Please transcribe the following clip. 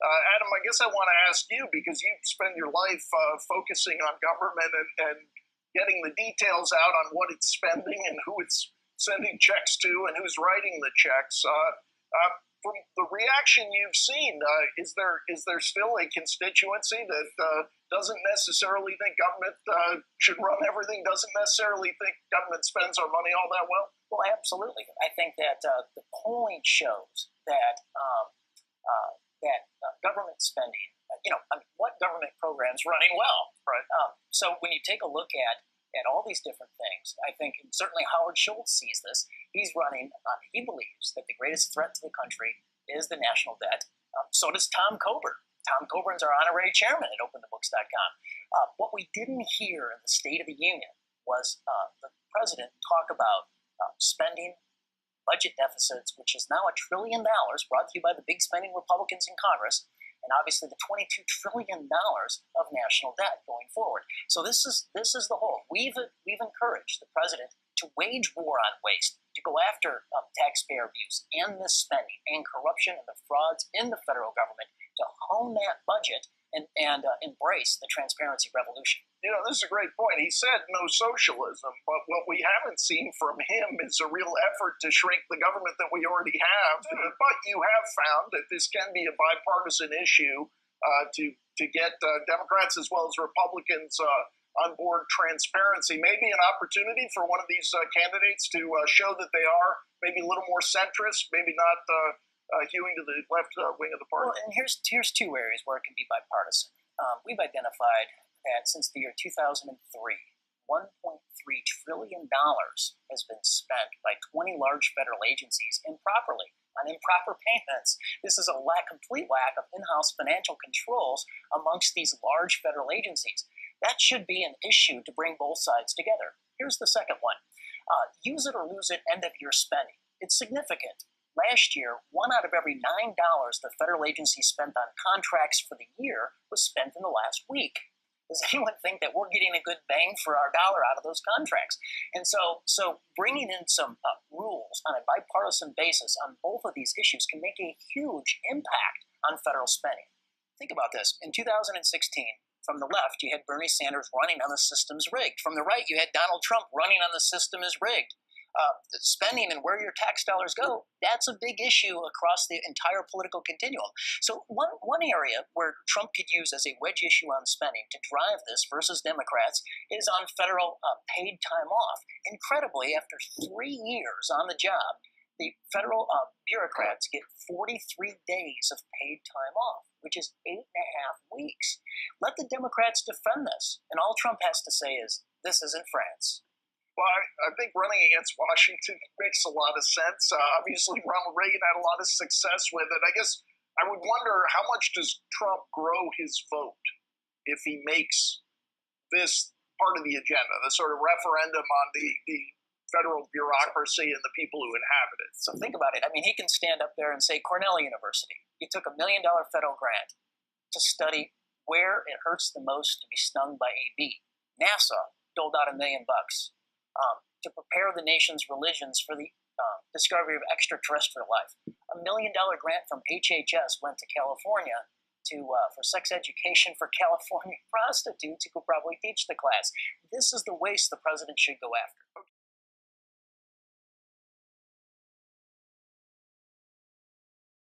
Adam, I guess I want to ask you, because you spend your life focusing on government and getting the details out on what it's spending and who it's sending checks to and who's writing the checks. From the reaction you've seen, is there still a constituency that doesn't necessarily think government should run everything, doesn't necessarily think government spends our money all that well? Well, absolutely. I think that the polling shows that government spending, what government programs running well, right? So when you take a look at all these different things, I think, and certainly Howard Schultz sees this. He's running. He believes that the greatest threat to the country is the national debt. So does Tom Coburn. Tom Coburn's our honorary chairman at OpenTheBooks.com. What we didn't hear in the State of the Union was the president talk about spending, budget deficits, which is now $1 trillion brought to you by the big spending Republicans in Congress, and obviously the $22 trillion of national debt going forward. So this is the whole. We've encouraged the president to wage war on waste, to go after taxpayer abuse and misspending and corruption and the frauds in the federal government, to hone that budget and embrace the transparency revolution. This is a great point. He said no socialism, but what we haven't seen from him is a real effort to shrink the government that we already have. But you have found that this can be a bipartisan issue to get Democrats as well as Republicans on board transparency. Maybe an opportunity for one of these candidates to show that they are maybe a little more centrist, maybe not hewing to the left wing of the party. Well, and here's two areas where it can be bipartisan. We've identified that since the year 2003, $1.3 trillion has been spent by 20 large federal agencies improperly, on improper payments. This is a complete lack of in-house financial controls amongst these large federal agencies. That should be an issue to bring both sides together. Here's the second one. Use it or lose it end-of-year spending. It's significant. Last year, 1 out of every $9 the federal agency spent on contracts for the year was spent in the last week. Does anyone think that we're getting a good bang for our dollar out of those contracts? And so bringing in some rules on a bipartisan basis on both of these issues can make a huge impact on federal spending. Think about this. In 2016, from the left, you had Bernie Sanders running on the system's rigged. From the right, you had Donald Trump running on the system is rigged. Spending and where your tax dollars go, that's a big issue across the entire political continuum. So one area where Trump could use as a wedge issue on spending to drive this versus Democrats is on federal paid time off. Incredibly, after 3 years on the job, the federal bureaucrats get 43 days of paid time off, which is 8.5 weeks. Let the Democrats defend this, and all Trump has to say is, this isn't France. Well, I think running against Washington makes a lot of sense. Obviously, Ronald Reagan had a lot of success with it. I guess I would wonder, how much does Trump grow his vote if he makes this part of the agenda, the sort of referendum on the federal bureaucracy and the people who inhabit it? So think about it. I mean, he can stand up there and say, Cornell University, you took $1 million federal grant to study where it hurts the most to be stung by a bee. NASA doled out $1 million to prepare the nation's religions for the discovery of extraterrestrial life. $1 million grant from HHS went to California for sex education for California prostitutes who could probably teach the class. This is the waste the president should go after.